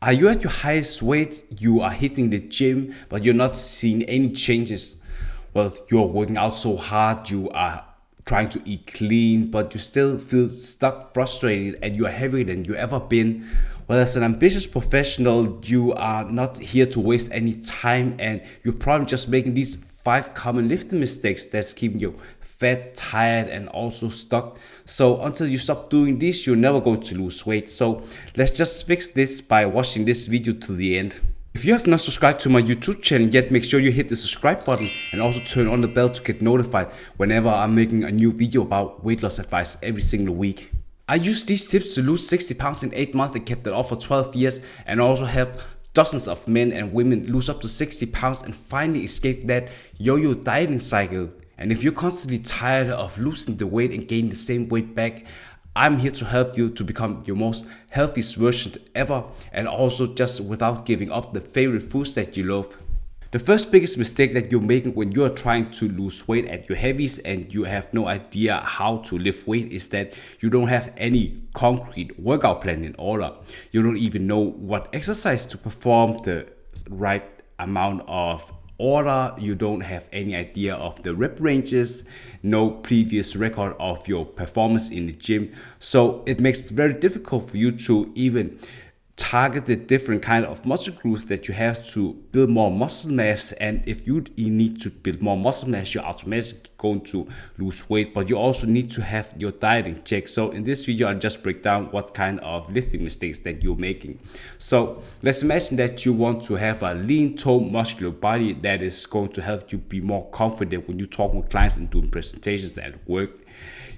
Are you at your highest weight? You are hitting the gym, but you're not seeing any changes. Well, you're working out so hard, you are trying to eat clean, but you still feel stuck, frustrated, and you are heavier than you ever been. Well, as an ambitious professional, you are not here to waste any time, and you're probably just making these 5 common lifting mistakes that's keeping you fat, tired, and also stuck. So until you stop doing this, you're never going to lose weight. So let's just fix this by watching this video to the end. If you have not subscribed to my YouTube channel yet, make sure you hit the subscribe button and also turn on the bell to get notified whenever I'm making a new video about weight loss advice every single week. I used these tips to lose 60 pounds in 8 months and kept it off for 12 years, and also helped dozens of men and women lose up to 60 pounds and finally escape that yo-yo dieting cycle. And if you're constantly tired of losing the weight and gaining the same weight back, I'm here to help you to become your most healthiest version ever, and also just without giving up the favorite foods that you love. The first biggest mistake that you're making when you're trying to lose weight at your heavies and you have no idea how to lift weight is that you don't have any concrete workout plan in order. You don't even know what exercise to perform the right amount of order. You don't have any idea of the rep ranges, no previous record of your performance in the gym. So it makes it very difficult for you to even target the different kind of muscle groups that you have to build more muscle mass. And if you need to build more muscle mass, you're automatically going to lose weight, but you also need to have your diet in check. So in this video, I'll just break down what kind of lifting mistakes that you're making. So let's imagine that you want to have a lean, toned, muscular body that is going to help you be more confident when you talk with clients and doing presentations at work.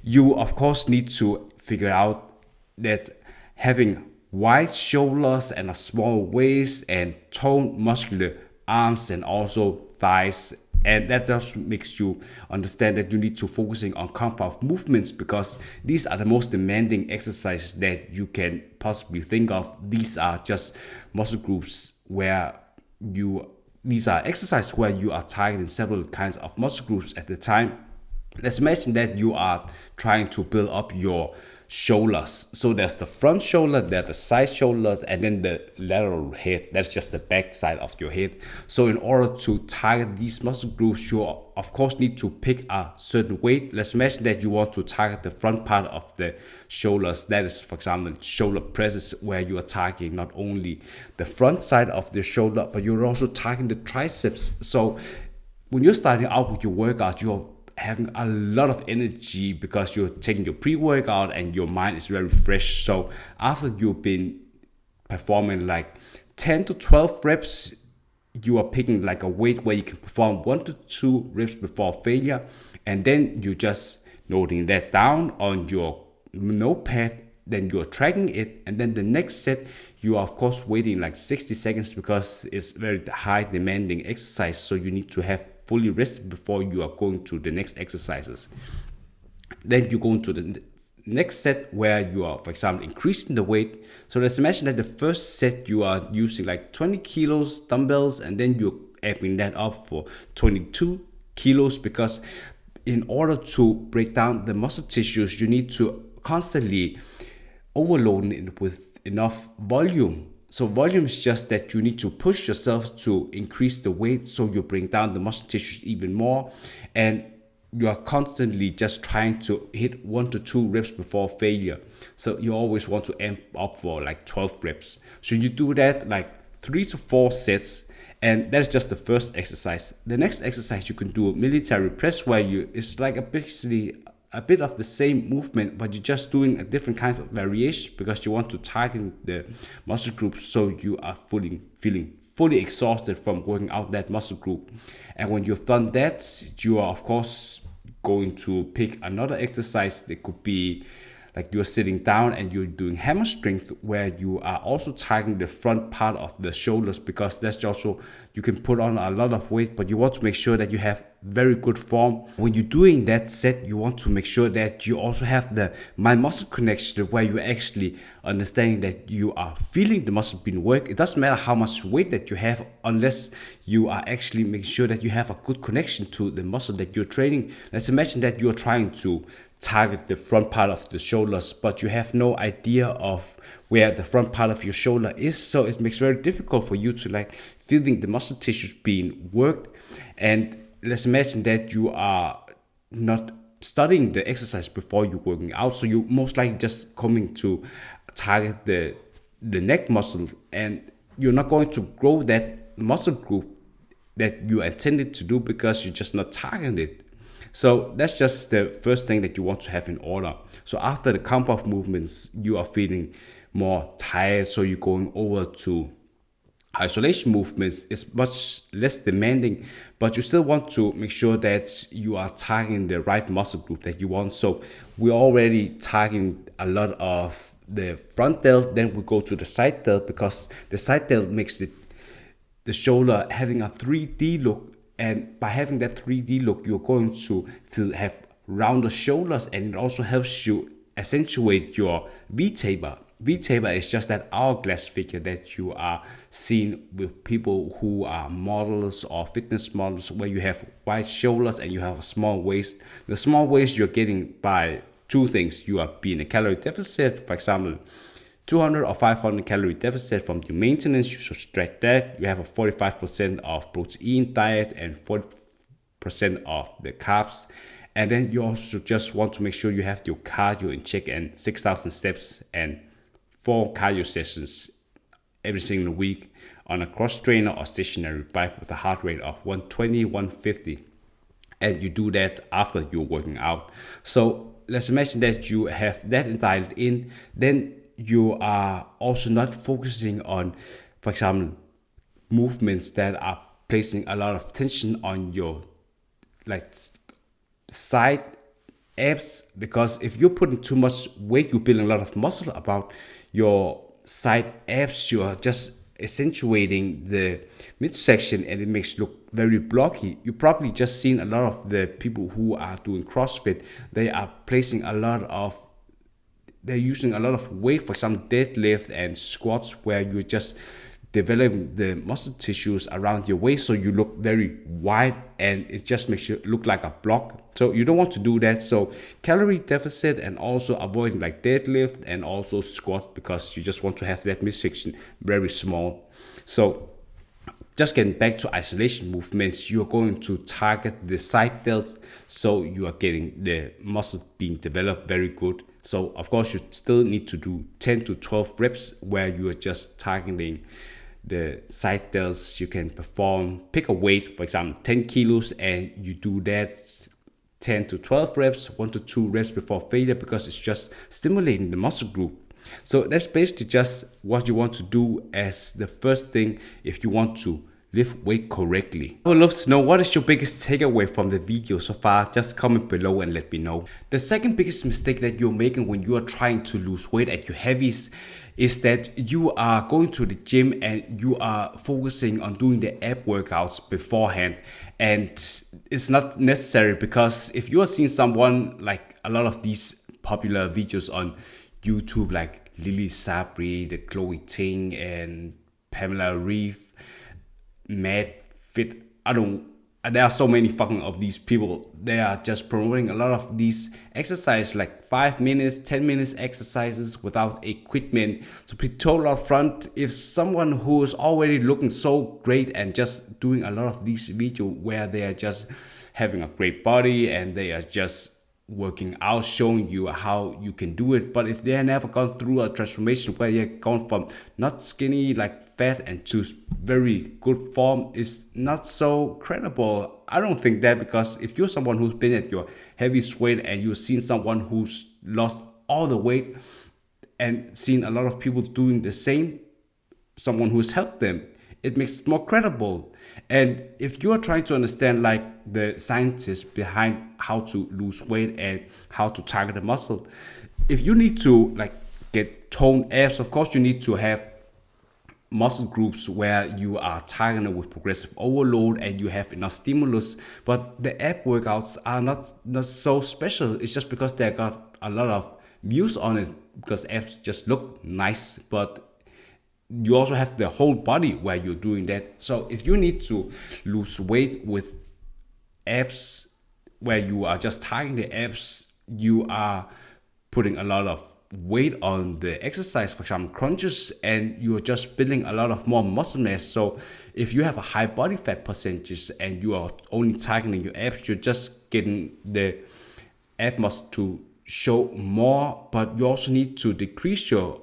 You of course need to figure out that having wide shoulders and a small waist and toned muscular arms and also thighs, and that just makes you understand that you need to focusing on compound movements, because these are the most demanding exercises that you can possibly think of. These are just muscle groups where these are exercises where you are targeting several kinds of muscle groups at the time. Let's imagine that you are trying to build up your shoulders. So there's the front shoulder, there's the side shoulders, and then the lateral head. That's just the back side of your head. So in order to target these muscle groups, you of course need to pick a certain weight. Let's imagine that you want to target the front part of the shoulders. That is, for example, shoulder presses, where you are targeting not only the front side of the shoulder, but you're also targeting the triceps. So when you're starting out with your workout, you're having a lot of energy because you're taking your pre-workout and your mind is very fresh. So after you've been performing like 10 to 12 reps, you are picking like a weight where you can perform 1 to 2 reps before failure, and then you just noting that down on your notepad. Then you're tracking it, and then the next set you are of course waiting like 60 seconds because it's very high demanding exercise, so you need to have fully rested before you are going to the next exercises. Then you go into the next set where you are, for example, increasing the weight. So let's imagine that the first set you are using like 20 kilos dumbbells, and then you're amping that up for 22 kilos, because in order to break down the muscle tissues, you need to constantly overload it with enough volume. So volume is just that you need to push yourself to increase the weight, so you bring down the muscle tissues even more, and you are constantly just trying to hit 1 to 2 reps before failure. So you always want to amp up for like 12 reps. So you do that like 3 to 4 sets, and that's just the first exercise. The next exercise you can do a military press, where it's like basically a bit of the same movement, but you're just doing a different kind of variation because you want to tighten the muscle groups, so you are feeling fully exhausted from working out that muscle group. And when you've done that, you are of course going to pick another exercise. That could be like you're sitting down and you're doing hammer strength, where you are also targeting the front part of the shoulders, because that's also, you can put on a lot of weight, but you want to make sure that you have very good form. When you're doing that set, you want to make sure that you also have the mind-muscle connection, where you're actually understanding that you are feeling the muscle being worked. It doesn't matter how much weight that you have, unless you are actually making sure that you have a good connection to the muscle that you're training. Let's imagine that you're trying to target the front part of the shoulders, but you have no idea of where the front part of your shoulder is. So it makes it very difficult for you to like feeling the muscle tissues being worked. And let's imagine that you are not studying the exercise before you're working out, so you most likely just coming to target the neck muscle, and you're not going to grow that muscle group that you intended to do because you're just not targeting it. So that's just the first thing that you want to have in order. So after the compound movements, you are feeling more tired, so you're going over to isolation movements. Is much less demanding, but you still want to make sure that you are targeting the right muscle group that you want. So we're already targeting a lot of the front delt, then we go to the side delt, because the side delt makes the shoulder having a 3D look. And by having that 3D look, you're going to have rounder shoulders, and it also helps you accentuate your V-taper. V-taper is just that hourglass figure that you are seeing with people who are models or fitness models, where you have wide shoulders and you have a small waist. The small waist you're getting by two things. You are being a calorie deficit, for example, 200 or 500 calorie deficit from your maintenance. You subtract that, you have a 45% of protein diet and 40% of the carbs. And then you also just want to make sure you have your cardio in check, and 6,000 steps and 4 cardio sessions every single week on a cross trainer or stationary bike with a heart rate of 120, 150. And you do that after you're working out. So let's imagine that you have that dialed in. Then you are also not focusing on, for example, movements that are placing a lot of tension on your like side abs, because if you're putting too much weight, you're building a lot of muscle about your side abs, you are just accentuating the midsection, and it makes it look very blocky. You probably just seen a lot of the people who are doing CrossFit. They are placing a lot of, they're using a lot of weight, for example, deadlift and squats, where you're just developing the muscle tissues around your waist, so you look very wide, and it just makes you look like a block. So you don't want to do that. So calorie deficit, and also avoiding like deadlift and also squat, because you just want to have that midsection very small. So just getting back to isolation movements, you're going to target the side delts, so you are getting the muscle being developed very good. So of course you still need to do 10 to 12 reps where you are just targeting the side delts. You can pick a weight, for example 10 kilos, and you do that 10 to 12 reps, 1 to 2 reps before failure, because it's just stimulating the muscle group. So that's basically just what you want to do as the first thing if you want to lift weight correctly. I would love to know, what is your biggest takeaway from the video so far? Just comment below and let me know. The second biggest mistake that you're making when you are trying to lose weight at your heavies is that you are going to the gym and you are focusing on doing the ab workouts beforehand. And it's not necessary, because if you are seeing someone like a lot of these popular videos on YouTube, like Lily Sabri, the Chloe Ting, and Pamela Reeve, Mad Fit, there are so many fucking of these people. They are just promoting a lot of these exercises, like 5 minutes, 10 minutes exercises without equipment. To be total upfront, if someone who is already looking so great and just doing a lot of these videos where they are just having a great body and they are just working out, showing you how you can do it, but if they have never gone through a transformation where you're gone from not skinny like fat and to very good form, is not so credible. I don't think that, because if you're someone who's been at your heaviest weight and you've seen someone who's lost all the weight and seen a lot of people doing the same, someone who's helped them, it makes it more credible. And if you're trying to understand like the scientists behind how to lose weight and how to target the muscle, if you need to like get toned abs, of course you need to have muscle groups where you are targeting with progressive overload and you have enough stimulus. But the ab workouts are not so special. It's just because they got a lot of views on it, because abs just look nice, but you also have the whole body where you're doing that. So if you need to lose weight with abs where you are just targeting the abs, you are putting a lot of weight on the exercise, for example crunches, and you're just building a lot of more muscle mass. So if you have a high body fat percentage and you are only targeting your abs, you're just getting the ab muscle to show more, but you also need to decrease your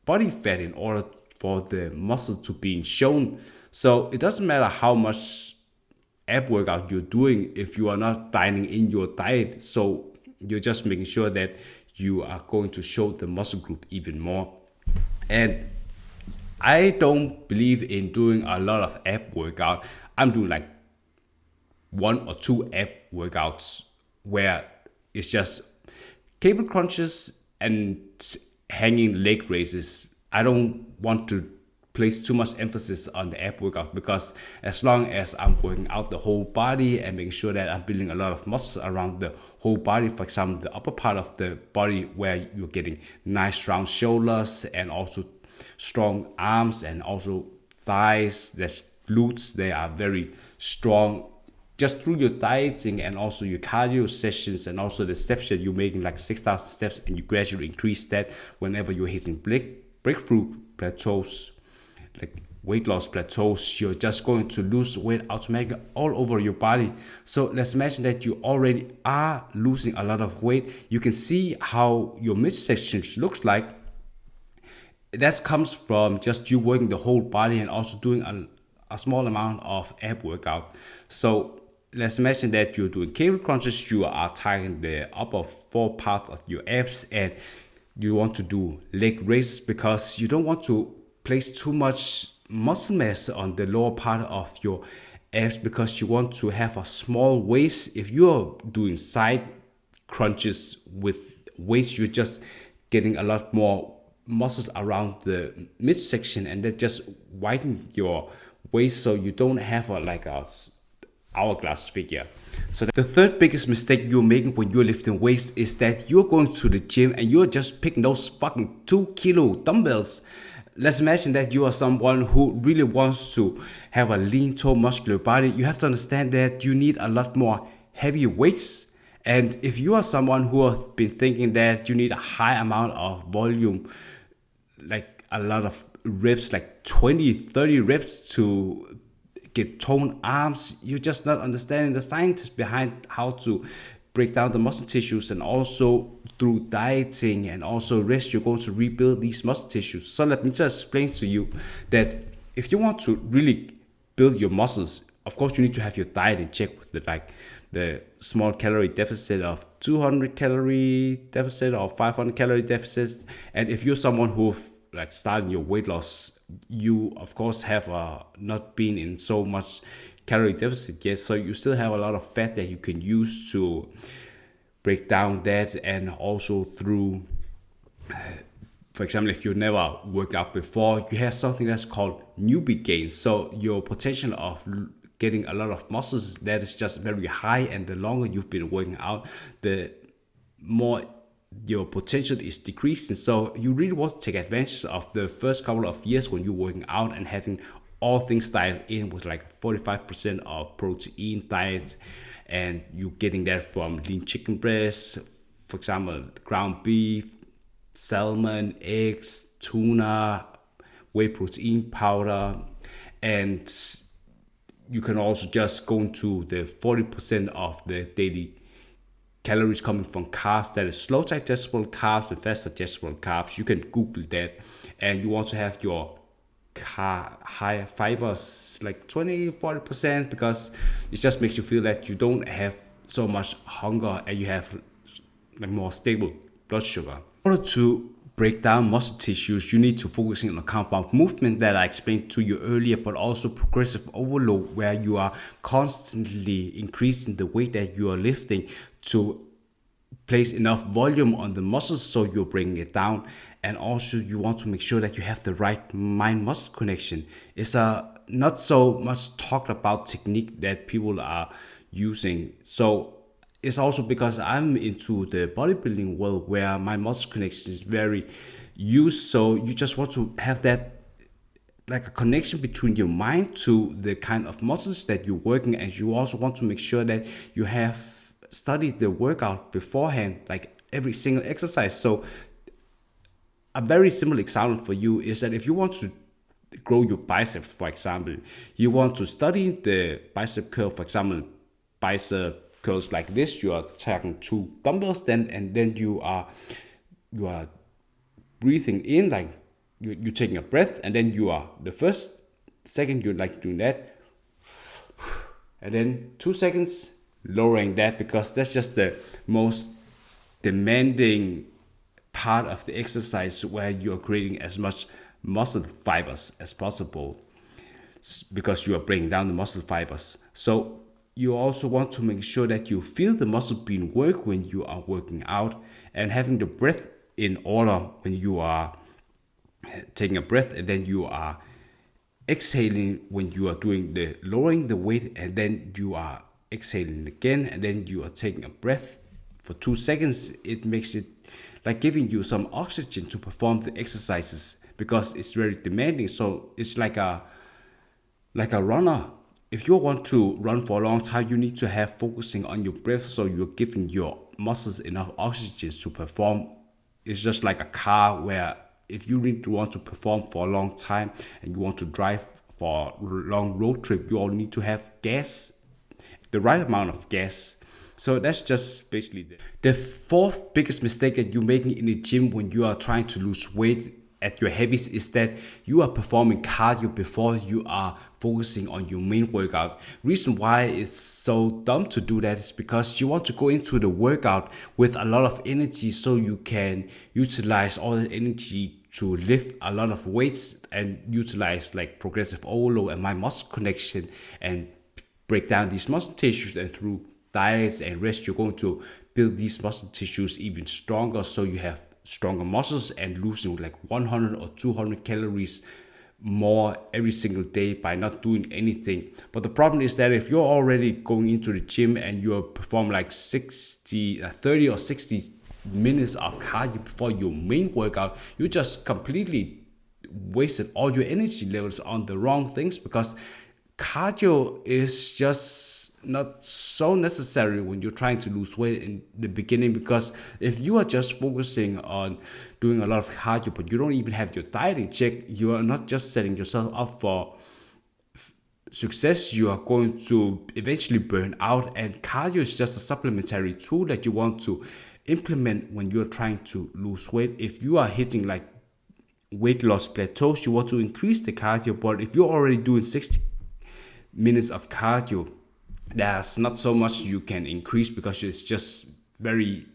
body fat in order for the muscle to be shown. So it doesn't matter how much ab workout you're doing if you are not dining in your diet. So you're just making sure that you are going to show the muscle group even more. And I don't believe in doing a lot of ab workout. I'm doing like 1 or 2 ab workouts where it's just cable crunches and hanging leg raises. I don't want to place too much emphasis on the ab workout, because as long as I'm working out the whole body and making sure that I'm building a lot of muscle around the whole body, for example the upper part of the body where you're getting nice round shoulders and also strong arms and also thighs, that's glutes, they are very strong just through your dieting and also your cardio sessions and also the steps that you're making, like 6,000 steps, and you gradually increase that whenever you're hitting breakthrough plateaus, like weight loss plateaus, you're just going to lose weight automatically all over your body. So let's imagine that you already are losing a lot of weight. You can see how your midsection looks like. That comes from just you working the whole body and also doing a small amount of ab workout. So let's imagine that you're doing cable crunches, you are targeting the upper 4 part of your abs, and you want to do leg raises because you don't want to place too much muscle mass on the lower part of your abs, because you want to have a small waist. If you're doing side crunches with weights, you're just getting a lot more muscles around the midsection, and that just widen your waist so you don't have a hourglass figure. So the third biggest mistake you're making when you're lifting weights is that you're going to the gym and you're just picking those fucking 2 kilo dumbbells. Let's imagine that you are someone who really wants to have a lean, tall, muscular body. You have to understand that you need a lot more heavy weights. And if you are someone who has been thinking that you need a high amount of volume, like a lot of reps, like 20, 30 reps to get toned arms, you're just not understanding the science behind how to break down the muscle tissues. And also through dieting and also rest, you're going to rebuild these muscle tissues. So let me just explain to you that if you want to really build your muscles, of course you need to have your diet in check with the small calorie deficit of 200 calorie deficit or 500 calorie deficit. And if you're someone who starting your weight loss, you of course have not been in so much calorie deficit yet, so you still have a lot of fat that you can use to break down that. And also through, for example, if you never worked out before, you have something that's called newbie gain. So your potential of getting a lot of muscles, that is just very high, and the longer you've been working out, the more your potential is decreasing. So you really want to take advantage of the first couple of years when you're working out and having all things dialed in with like 45% of protein diet, and you getting that from lean chicken breast, for example, ground beef, salmon, eggs, tuna, whey protein powder. And you can also just go into the 40% of the daily calories coming from carbs, that is slow digestible carbs and fast digestible carbs. You can Google that. And you want to have your high fibers like 20-40%, because it just makes you feel that you don't have so much hunger and you have like more stable blood sugar. In order to break down muscle tissues, you need to focus on compound movement that I explained to you earlier, but also progressive overload, where you are constantly increasing the weight that you are lifting to place enough volume on the muscles so you're bringing it down. And also you want to make sure that you have the right mind muscle connection. It's a not so much talked about technique that people are using. So it's also because I'm into the bodybuilding world where my muscle connection is very used. So you just want to have that like a connection between your mind to the kind of muscles that you're working, and you also want to make sure that you have studied the workout beforehand, like every single exercise. So a very simple example for you is that if you want to grow your biceps, for example, you want to study the bicep curl, for example, bicep curls like this. You are taking two dumbbells, and then you are breathing in, like you're taking a breath, and then you are the first second you're like doing that, and then 2 seconds lowering that, because that's just the most demanding part of the exercise where you're creating as much muscle fibers as possible, because you are breaking down the muscle fibers. So you also want to make sure that you feel the muscle being worked when you are working out, and having the breath in order when you are taking a breath, and then you are exhaling when you are doing the lowering the weight, and then you are exhaling again, and then you are taking a breath for 2 seconds. It makes it like giving you some oxygen to perform the exercises, because it's very demanding. So it's like a runner. If you want to run for a long time, you need to have focusing on your breath, so you're giving your muscles enough oxygen to perform. It's just like a car, where if you really want to perform for a long time and you want to drive for a long road trip, you all need to have gas, the right amount of gas. So that's just basically the fourth biggest mistake that you're making in the gym when you are trying to lose weight at your heavies, is that you are performing cardio before you are focusing on your main workout. Reason why it's so dumb to do that is because you want to go into the workout with a lot of energy, so you can utilize all the energy to lift a lot of weights, and utilize like progressive overload and my muscle connection, and break down these muscle tissues. And through diets and rest, you're going to build these muscle tissues even stronger, so you have stronger muscles, and losing like 100 or 200 calories more every single day by not doing anything. But the problem is that if you're already going into the gym and you perform like 30 or 60 minutes of cardio before your main workout, you just completely wasted all your energy levels on the wrong things, because cardio is just not so necessary when you're trying to lose weight in the beginning. Because if you are just focusing on doing a lot of cardio, but you don't even have your diet in check, you are not just setting yourself up for success. You are going to eventually burn out, and cardio is just a supplementary tool that you want to implement when you're trying to lose weight. If you are hitting like weight loss plateaus, you want to increase the cardio. But if you're already doing 60 minutes of cardio, there's not so much you can increase, because it's just very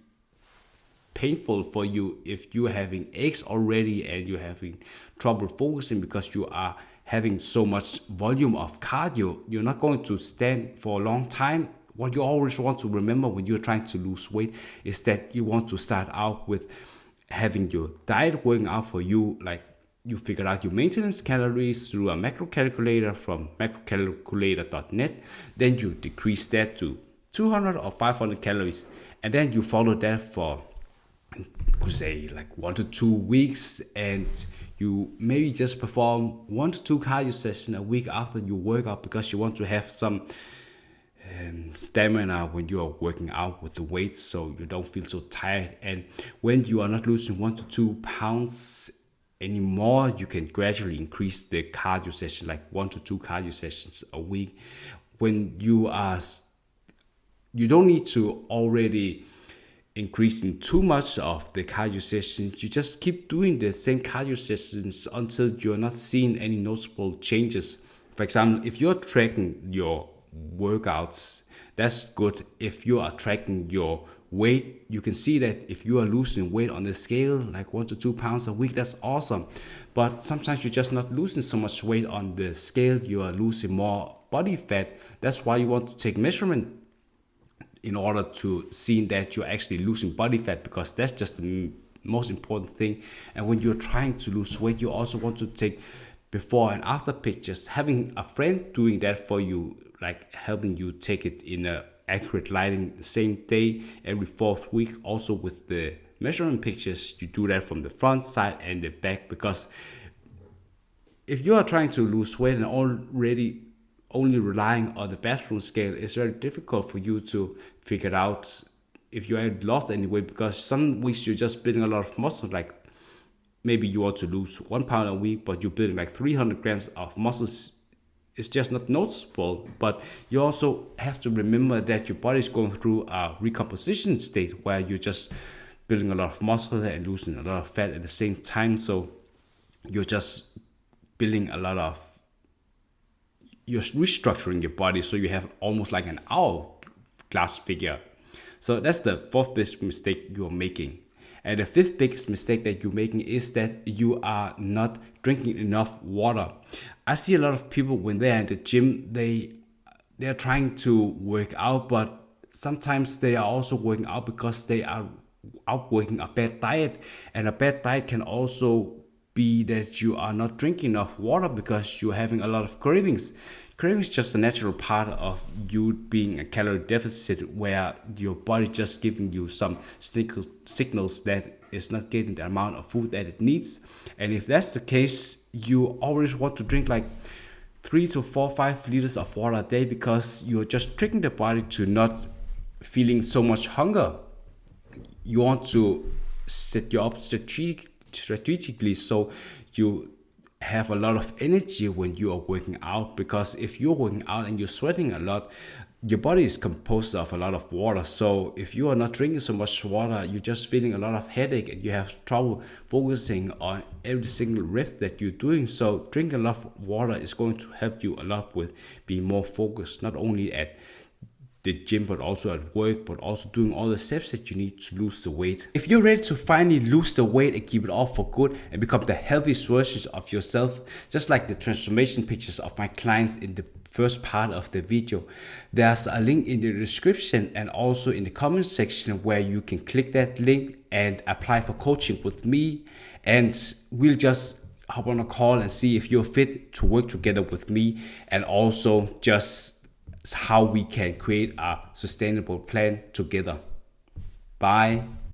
painful for you if you're having aches already and you're having trouble focusing because you are having so much volume of cardio. You're not going to stand for a long time. What you always want to remember when you're trying to lose weight is that you want to start out with having your diet working out for you. Like, you figure out your maintenance calories through a macro calculator from macrocalculator.net. Then you decrease that to 200 or 500 calories. And then you follow that for, say, like 1 to 2 weeks. And you maybe just perform 1 to 2 cardio sessions a week after your workout, because you want to have some stamina when you are working out with the weights, so you don't feel so tired. And when you are not losing 1 to 2 pounds anymore, you can gradually increase the cardio session, like 1 to 2 cardio sessions a week. When you don't need to already increasing too much of the cardio sessions. You just keep doing the same cardio sessions until you're not seeing any noticeable changes. For example, if you're tracking your workouts, that's good. If you are tracking your weight, you can see that if you are losing weight on the scale, like 1 to 2 pounds a week, that's awesome. But sometimes you're just not losing so much weight on the scale, you are losing more body fat. That's why you want to take measurement in order to see that you're actually losing body fat, because that's just the most important thing. And when you're trying to lose weight, you also want to take before and after pictures. Having a friend doing that for you, like helping you take it in a accurate lighting the same day every 4th week. Also with the measurement pictures, you do that from the front, side and the back, because if you are trying to lose weight and already only relying on the bathroom scale, it's very difficult for you to figure out if you had lost any weight, because some weeks you're just building a lot of muscle. Like maybe you want to lose 1 pound a week, but you're building like 300 grams of muscles. It's just not noticeable. But you also have to remember that your body is going through a recomposition state where you're just building a lot of muscle and losing a lot of fat at the same time. So you're just building a lot of, you're restructuring your body, so you have almost like an hourglass figure. So that's the fourth biggest mistake you're making. And the fifth biggest mistake that you're making is that you are not drinking enough water. I see a lot of people when they're in the gym, they're trying to work out, but sometimes they are also working out because they are outworking a bad diet. And a bad diet can also be that you are not drinking enough water because you're having a lot of cravings. Cravings is just a natural part of you being a calorie deficit, where your body just giving you some signals that it's not getting the amount of food that it needs. And if that's the case, you always want to drink like 3 to 4, 5 liters of water a day, because you're just tricking the body to not feeling so much hunger. You want to set you up strategically so you have a lot of energy when you are working out, because if you're working out and you're sweating a lot, your body is composed of a lot of water. So if you are not drinking so much water, you're just feeling a lot of headache and you have trouble focusing on every single rep that you're doing. So drinking a lot of water is going to help you a lot with being more focused, not only at the gym, but also at work, but also doing all the steps that you need to lose the weight. If you're ready to finally lose the weight and keep it off for good and become the healthiest versions of yourself, just like the transformation pictures of my clients in the first part of the video, there's a link in the description and also in the comment section where you can click that link and apply for coaching with me, and we'll just hop on a call and see if you're fit to work together with me, and also just how we can create a sustainable plan together. Bye.